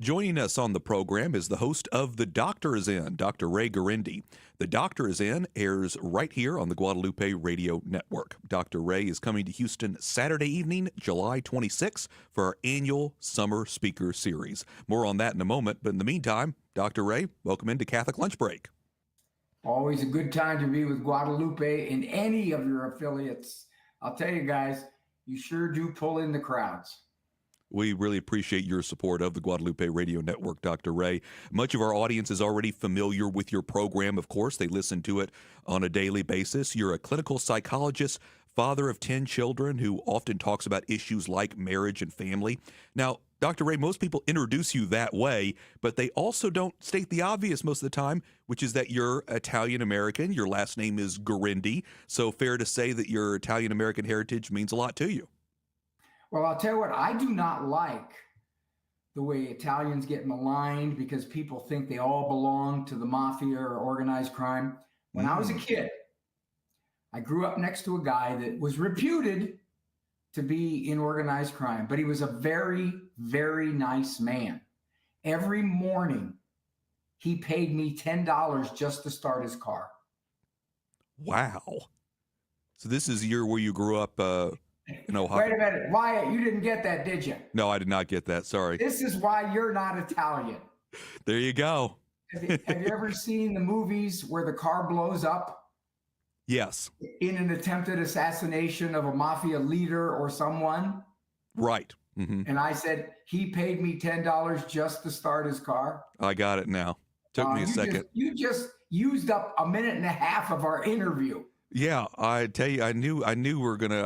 Joining us on the program is the host of The Doctor Is In, Dr. Ray Guarendi. The Doctor Is In airs right here on the Guadalupe Radio Network. Dr. Ray is coming to Houston Saturday evening, July 26th, for our annual Summer Speaker Series. More on that in a moment, but in the meantime, Dr. Ray, welcome into Catholic Lunch Break. Always a good time to be with Guadalupe in any of your affiliates. I'll tell you guys, you sure do pull in the crowds. We really appreciate your support of the Guadalupe Radio Network, Dr. Ray. Much of our audience is already familiar with your program, of course. They listen to it on a daily basis. You're a clinical psychologist, father of 10 children, who often talks about issues like marriage and family. Now, Dr. Ray, most people introduce you that way, but they also don't state the obvious most of the time, which is that you're Italian-American. Your last name is Guarendi, so fair to say that your Italian-American heritage means a lot to you. Well, I'll tell you what, I do not like the way Italians get maligned because people think they all belong to the mafia or organized crime. When I was a kid, I grew up next to a guy that was reputed to be in organized crime, but he was a very, very nice man. Every morning, he paid me $10 just to start his car. Wow. So this is where you grew up in Ohio. Wait a minute, Wyatt, you didn't get that, did you? No, I did not get that. Sorry. This is why you're not Italian. There you go. Have you ever seen the movies where the car blows up? Yes. In an attempted assassination of a mafia leader or someone? Right. Mm-hmm. And I said, he paid me $10 just to start his car. I got it now. Took me a second. You just used up a minute and a half of our interview. Yeah, I tell you, I knew I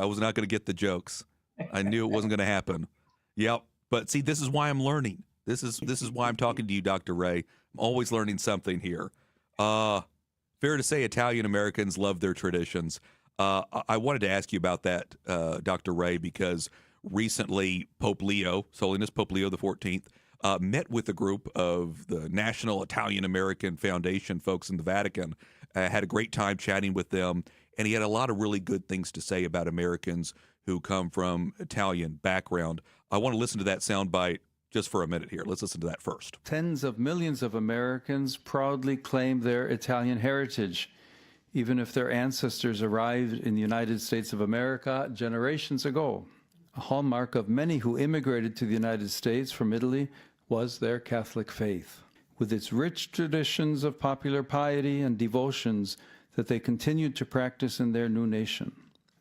was not gonna get the jokes. I knew it wasn't gonna happen. Yep. But see, this is why I'm learning. This is why I'm talking to you, Dr. Ray. I'm always learning something here. Fair to say Italian Americans love their traditions. I wanted to ask you about that, Dr. Ray, because recently Pope Leo, His Holiness Pope Leo XIV, met with a group of the National Italian American Foundation folks in the Vatican, had a great time chatting with them, and he had a lot of really good things to say about Americans who come from Italian background. I want to listen to that soundbite just for a minute here. Let's listen to that first. Tens of millions of Americans proudly claim their Italian heritage, even if their ancestors arrived in the United States of America generations ago. A hallmark of many who immigrated to the United States from Italy was their Catholic faith, with its rich traditions of popular piety and devotions that they continued to practice in their new nation.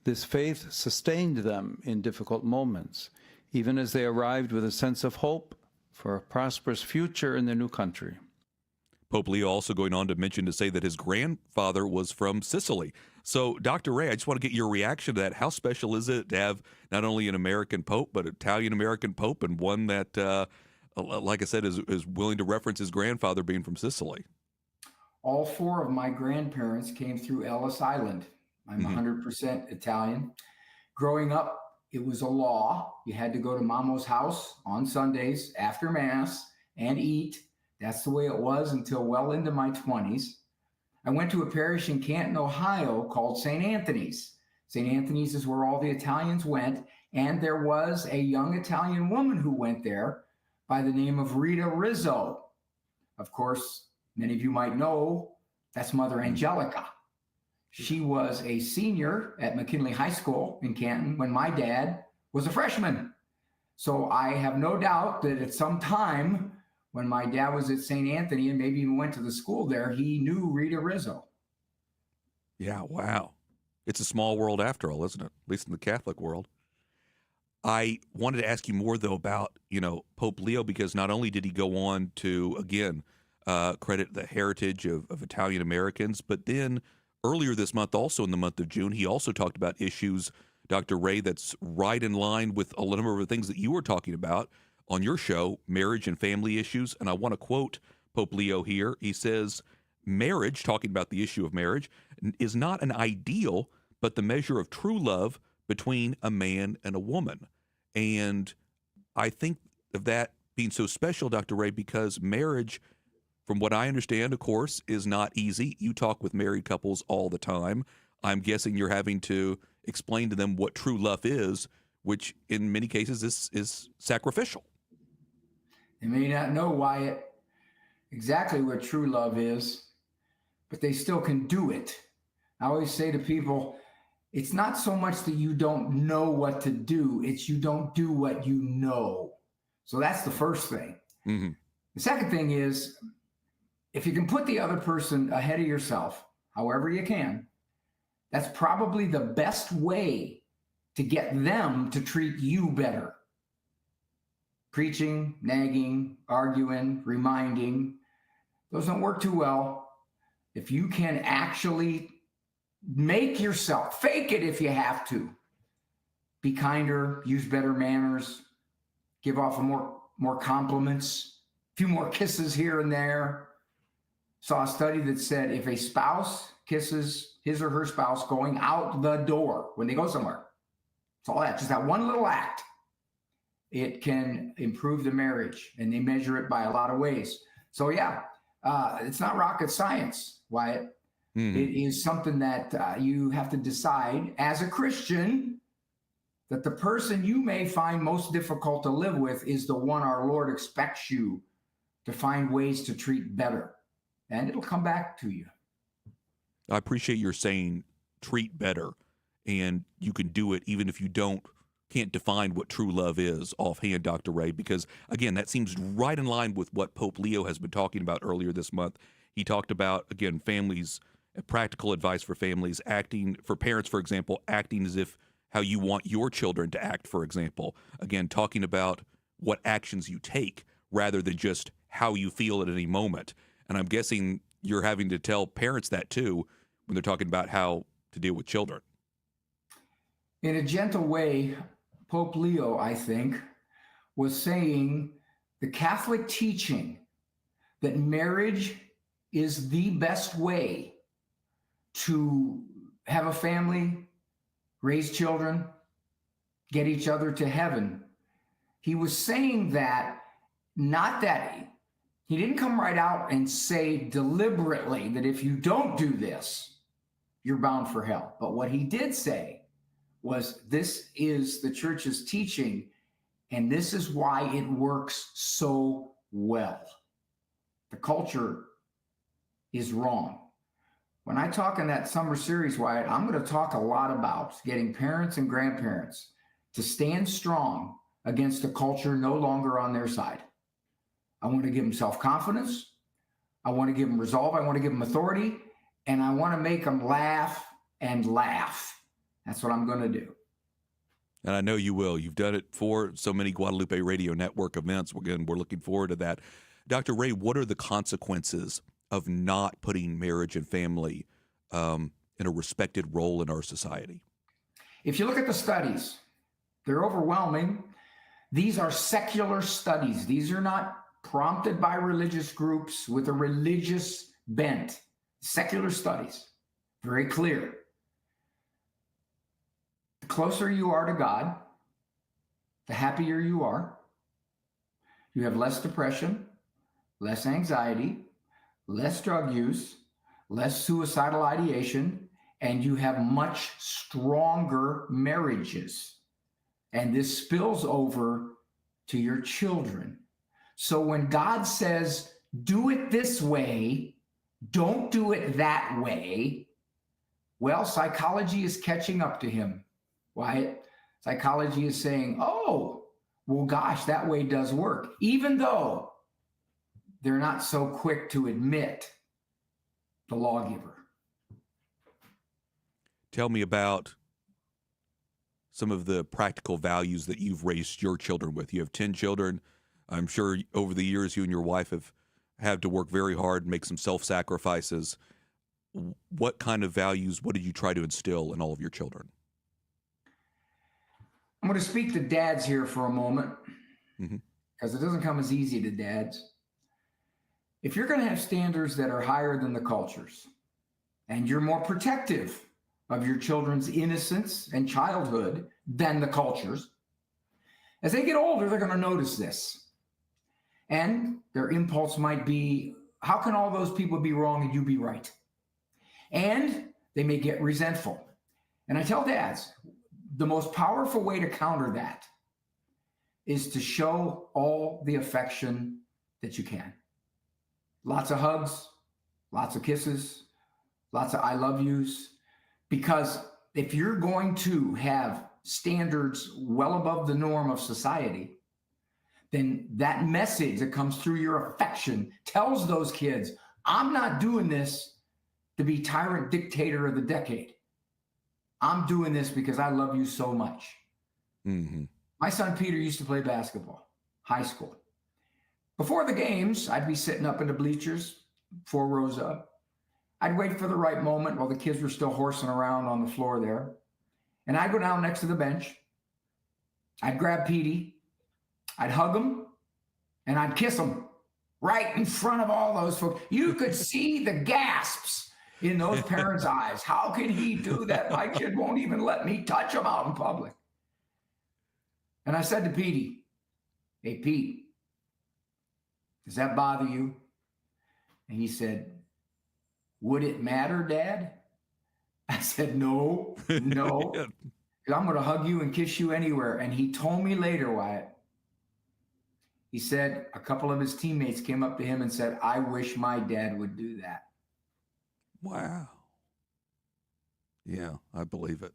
This faith sustained them in difficult moments, even as they arrived with a sense of hope for a prosperous future in their new country. Pope Leo also going on to say that his grandfather was from Sicily. So, Dr. Ray, I just want to get your reaction to that. How special is it to have not only an American Pope, but an Italian-American Pope, and one that, like I said, is willing to reference his grandfather being from Sicily? All four of my grandparents came through Ellis Island. I'm 100% Italian. Growing up, it was a law. You had to go to Mamo's house on Sundays after Mass and eat. That's the way it was until well into my 20s. I went to a parish in Canton, Ohio called St. Anthony's. St. Anthony's is where all the Italians went, and there was a young Italian woman who went there by the name of Rita Rizzo. Of course, many of you might know that's Mother Angelica. She was a senior at McKinley High School in Canton when my dad was a freshman. So I have no doubt that at some time when my dad was at St. Anthony and maybe even went to the school there, he knew Rita Rizzo. Yeah, wow. It's a small world after all, isn't it? At least in the Catholic world. I wanted to ask you more, though, about, Pope Leo, because not only did he go on to, again, credit the heritage of Italian Americans, but then earlier this month, also in the month of June, he also talked about issues, Dr. Ray, that's right in line with a number of the things that you were talking about on your show, marriage and family issues. And I want to quote Pope Leo here. He says, marriage, talking about the issue of marriage, is not an ideal, but the measure of true love between a man and a woman. And I think of that being so special, Dr. Ray, because marriage, from what I understand, of course, is not easy. You talk with married couples all the time. I'm guessing you're having to explain to them what true love is, which in many cases is sacrificial. They may not know, Wyatt, exactly what true love is, but they still can do it. I always say to people, it's not so much that you don't know what to do, it's you don't do what you know. So that's the first thing. Mm-hmm. The second thing is, if you can put the other person ahead of yourself, however you can, that's probably the best way to get them to treat you better. Preaching, nagging, arguing, reminding, those don't work too well. If you can actually make yourself, fake it if you have to, be kinder, use better manners, give off more compliments, a few more kisses here and there. Saw a study that said if a spouse kisses his or her spouse going out the door when they go somewhere, it's all that, just that one little act, it can improve the marriage, and they measure it by a lot of ways. So yeah, it's not rocket science, Wyatt. Mm-hmm. It is something that you have to decide as a Christian that the person you may find most difficult to live with is the one our Lord expects you to find ways to treat better. And it'll come back to you. I appreciate your saying treat better, and you can do it even if you can't define what true love is offhand, Dr. Ray, because again, that seems right in line with what Pope Leo has been talking about earlier this month. He talked about, again, families, practical advice for families, acting for parents, for example, acting as if how you want your children to act, for example. Again, talking about what actions you take rather than just how you feel at any moment. And I'm guessing you're having to tell parents that too when they're talking about how to deal with children. In a gentle way, Pope Leo, I think, was saying the Catholic teaching that marriage is the best way to have a family, raise children, get each other to heaven. He was saying that, not that he didn't come right out and say deliberately that if you don't do this, you're bound for hell. But what he did say was, this is the church's teaching, and this is why it works so well. The culture is wrong. When I talk in that summer series, Wyatt, I'm going to talk a lot about getting parents and grandparents to stand strong against a culture no longer on their side. I want to give them self-confidence. I want to give them resolve. I want to give them authority. And I want to make them laugh and laugh. That's what I'm going to do. And I know you will. You've done it for so many Guadalupe Radio Network events. Again, we're looking forward to that. Dr. Ray, what are the consequences of not putting marriage and family in a respected role in our society? If you look at the studies, they're overwhelming. These are secular studies. These are not prompted by religious groups with a religious bent. Secular studies, very clear. The closer you are to God, the happier you are. You have less depression, less anxiety, less drug use, less suicidal ideation, and you have much stronger marriages. And this spills over to your children. So when God says, do it this way, don't do it that way, well, psychology is catching up to him. Wyatt, psychology is saying, oh, well, gosh, that way does work, even though they're not so quick to admit the lawgiver. Tell me about some of the practical values that you've raised your children with. You have 10 children. I'm sure over the years you and your wife have had to work very hard, make some self-sacrifices. What kind of values, what did you try to instill in all of your children? I'm going to speak to dads here for a moment, because it doesn't come as easy to dads. If you're going to have standards that are higher than the culture's, and you're more protective of your children's innocence and childhood than the culture's, as they get older, they're going to notice this. And their impulse might be, how can all those people be wrong and you be right? And they may get resentful. And I tell dads, the most powerful way to counter that is to show all the affection that you can. Lots of hugs, lots of kisses, lots of I love yous. Because if you're going to have standards well above the norm of society, then that message that comes through your affection tells those kids, I'm not doing this to be tyrant dictator of the decade. I'm doing this because I love you so much. Mm-hmm. My son Peter used to play basketball, high school. Before the games, I'd be sitting up in the bleachers, 4 rows up. I'd wait for the right moment while the kids were still horsing around on the floor there. And I'd go down next to the bench. I'd grab Petey. I'd hug him. And I'd kiss him right in front of all those folks. You could see the gasps in those parents' eyes. How can he do that? My kid won't even let me touch him out in public. And I said to Petey, hey, Pete, does that bother you? And he said, would it matter, Dad? I said, no. I'm going to hug you and kiss you anywhere. And he told me later, Wyatt, he said a couple of his teammates came up to him and said, I wish my dad would do that. Wow. Yeah, I believe it.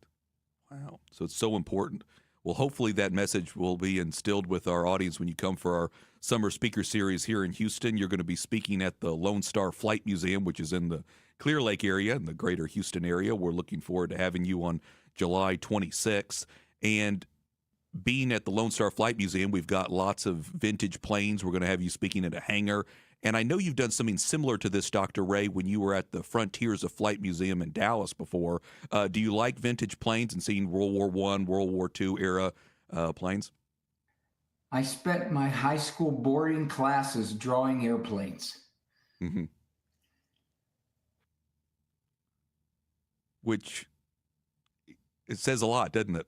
Wow. So it's so important. Well, hopefully that message will be instilled with our audience when you come for our Summer Speaker Series here in Houston. You're going to be speaking at the Lone Star Flight Museum, which is in the Clear Lake area, in the greater Houston area. We're looking forward to having you on July 26th. And being at the Lone Star Flight Museum, we've got lots of vintage planes. We're going to have you speaking at a hangar. And I know you've done something similar to this, Dr. Ray, when you were at the Frontiers of Flight Museum in Dallas before. Do you like vintage planes and seeing World War I, World War II era planes? I spent my high school boarding classes drawing airplanes. Mm-hmm. Which, it says a lot, doesn't it?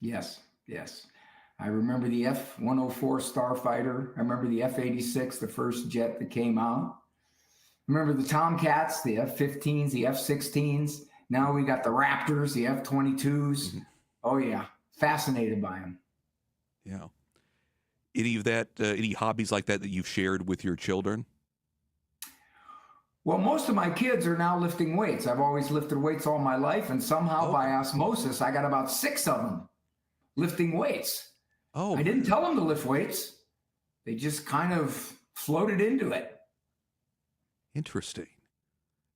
Yes, yes. I remember the F-104 Starfighter. I remember the F-86, the first jet that came out. I remember the Tomcats, the F-15s, the F-16s. Now we got the Raptors, the F-22s. Mm-hmm. Oh, yeah. Fascinated by them. Yeah. Any of that, any hobbies like that you've shared with your children? Well, most of my kids are now lifting weights. I've always lifted weights all my life, and somehow by osmosis, I got about 6 of them lifting weights. Oh, I didn't tell them to lift weights. They just kind of floated into it. Interesting.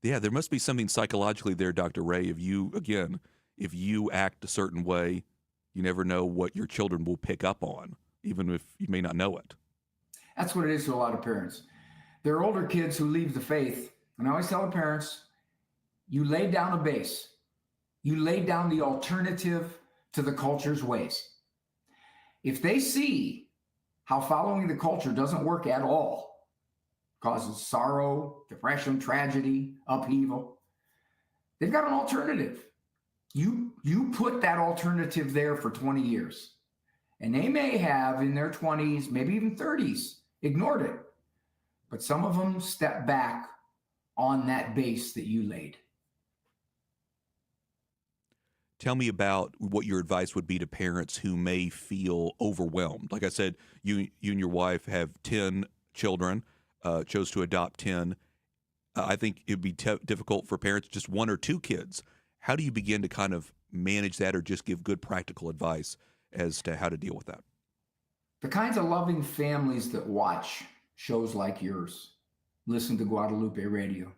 Yeah, there must be something psychologically there, Dr. Ray. If you act a certain way, you never know what your children will pick up on, even if you may not know it. That's what it is to a lot of parents. There are older kids who leave the faith. And I always tell the parents, you lay down a base. You lay down the alternative to the culture's ways. If they see how following the culture doesn't work at all, causes sorrow, depression, tragedy, upheaval, they've got an alternative. You put that alternative there for 20 years. And they may have in their 20s, maybe even 30s, ignored it. But some of them step back on that base that you laid. Tell me about what your advice would be to parents who may feel overwhelmed. Like I said, you and your wife have 10 children, chose to adopt 10. I think it'd be difficult for parents, just 1 or 2 kids. How do you begin to kind of manage that or just give good practical advice as to how to deal with that? The kinds of loving families that watch shows like yours, listen to Guadalupe Radio,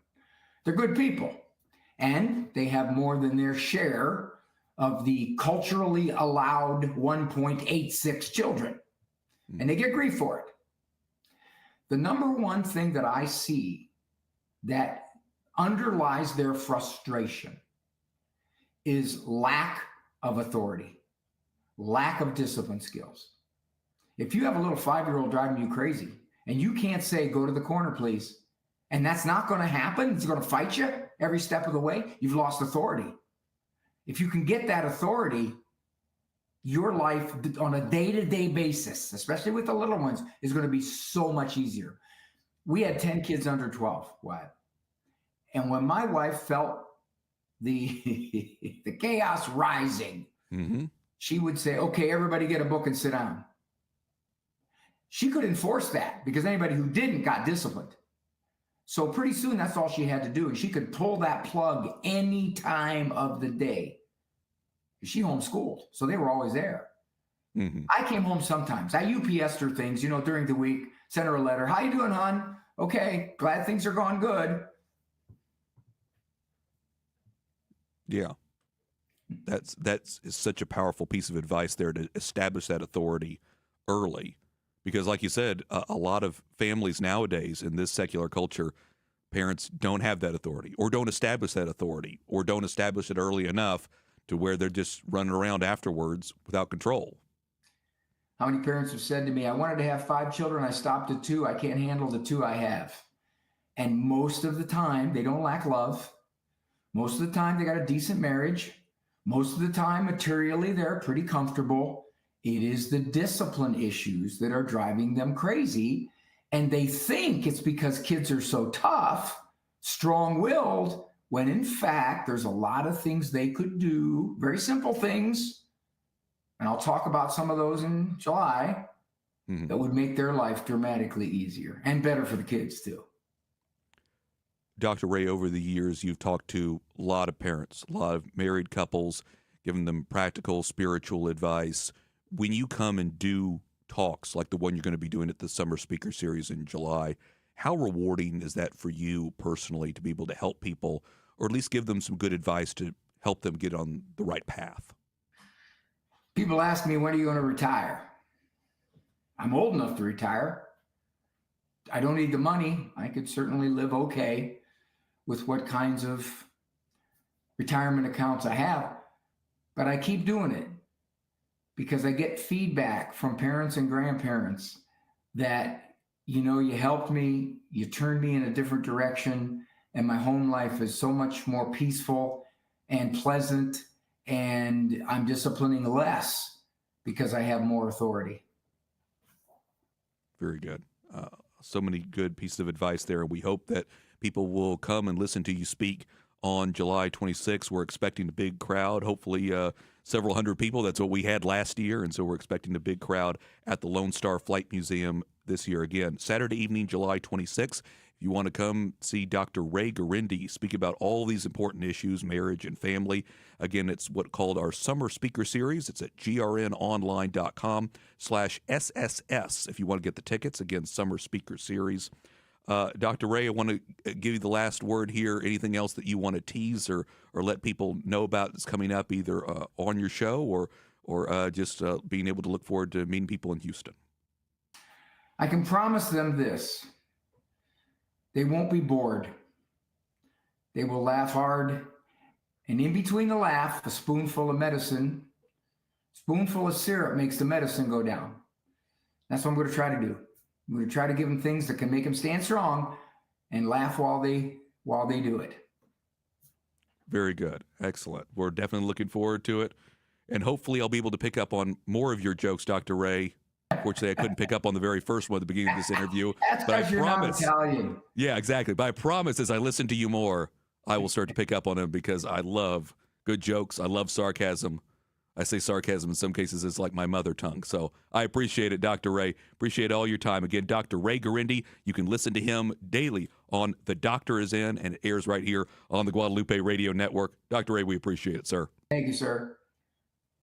they're good people. And they have more than their share of the culturally allowed 1.86 children. And they get grief for it. The number one thing that I see that underlies their frustration is lack of authority, lack of discipline skills. If you have a little 5-year-old driving you crazy and you can't say, go to the corner, please, and that's not going to happen, it's going to fight you every step of the way, you've lost authority. If you can get that authority, your life on a day-to-day basis, especially with the little ones, is going to be so much easier. We had 10 kids under 12, Wyatt. And when my wife felt the chaos rising, she would say, okay, everybody get a book and sit down. she could enforce that because anybody who didn't got disciplined. So pretty soon that's all she had to do. And she could pull that plug any time of the day. She homeschooled, so they were always there. Mm-hmm. I came home sometimes. I UPS'd her things, during the week, sent her a letter. How you doing, hon? Okay, glad things are going good. Yeah. That's such a powerful piece of advice there, to establish that authority early. Because like you said, a lot of families nowadays in this secular culture, parents don't have that authority, or don't establish that authority, or don't establish it early enough to where they're just running around afterwards without control. How many parents have said to me, I wanted to have 5 children, I stopped at 2, I can't handle the 2 I have. And most of the time, they don't lack love. Most of the time, they got a decent marriage. Most of the time, materially, they're pretty comfortable. It is the discipline issues that are driving them crazy. And they think it's because kids are so tough, strong-willed, when in fact, there's a lot of things they could do, very simple things, and I'll talk about some of those in July, that would make their life dramatically easier and better for the kids too. Dr. Ray, over the years, you've talked to a lot of parents, a lot of married couples, giving them practical, spiritual advice. When you come and do talks like the one you're going to be doing at the Summer Speaker Series in July, how rewarding is that for you personally to be able to help people, or at least give them some good advice to help them get on the right path? People ask me, when are you going to retire? I'm old enough to retire. I don't need the money. I could certainly live okay with what kinds of retirement accounts I have, but I keep doing it because I get feedback from parents and grandparents that, you helped me, you turned me in a different direction, and my home life is so much more peaceful and pleasant, and I'm disciplining less because I have more authority. Very good. So many good pieces of advice there. We hope that people will come and listen to you speak on July 26th. We're expecting a big crowd, hopefully several hundred people. That's what we had last year, and so we're expecting a big crowd at the Lone Star Flight Museum this year again. Saturday evening, July 26th. If you want to come see Dr. Ray Guarendi speak about all these important issues, marriage and family, again, it's what's called our Summer Speaker Series. It's at grnonline.com/SSS if you want to get the tickets. Again, Summer Speaker Series. Dr. Ray, I want to give you the last word here. Anything else that you want to tease or let people know about that's coming up, either on your show or just being able to look forward to meeting people in Houston? I can promise them this. They won't be bored. They will laugh hard. And in between the laugh, a spoonful of medicine, spoonful of syrup makes the medicine go down. That's what I'm going to try to do. I'm going to try to give them things that can make them stand strong and laugh while they do it. Very good. Excellent. We're definitely looking forward to it. And hopefully I'll be able to pick up on more of your jokes, Dr. Ray. Unfortunately, I couldn't pick up on the very first one at the beginning of this interview. That's because you're not Italian. Yeah, exactly. But I promise as I listen to you more, I will start to pick up on them because I love good jokes. I love sarcasm. I say sarcasm in some cases is like my mother tongue. So I appreciate it, Dr. Ray. Appreciate all your time. Again, Dr. Ray Guarendi, you can listen to him daily on The Doctor Is In, and it airs right here on the Guadalupe Radio Network. Dr. Ray, we appreciate it, sir. Thank you, sir.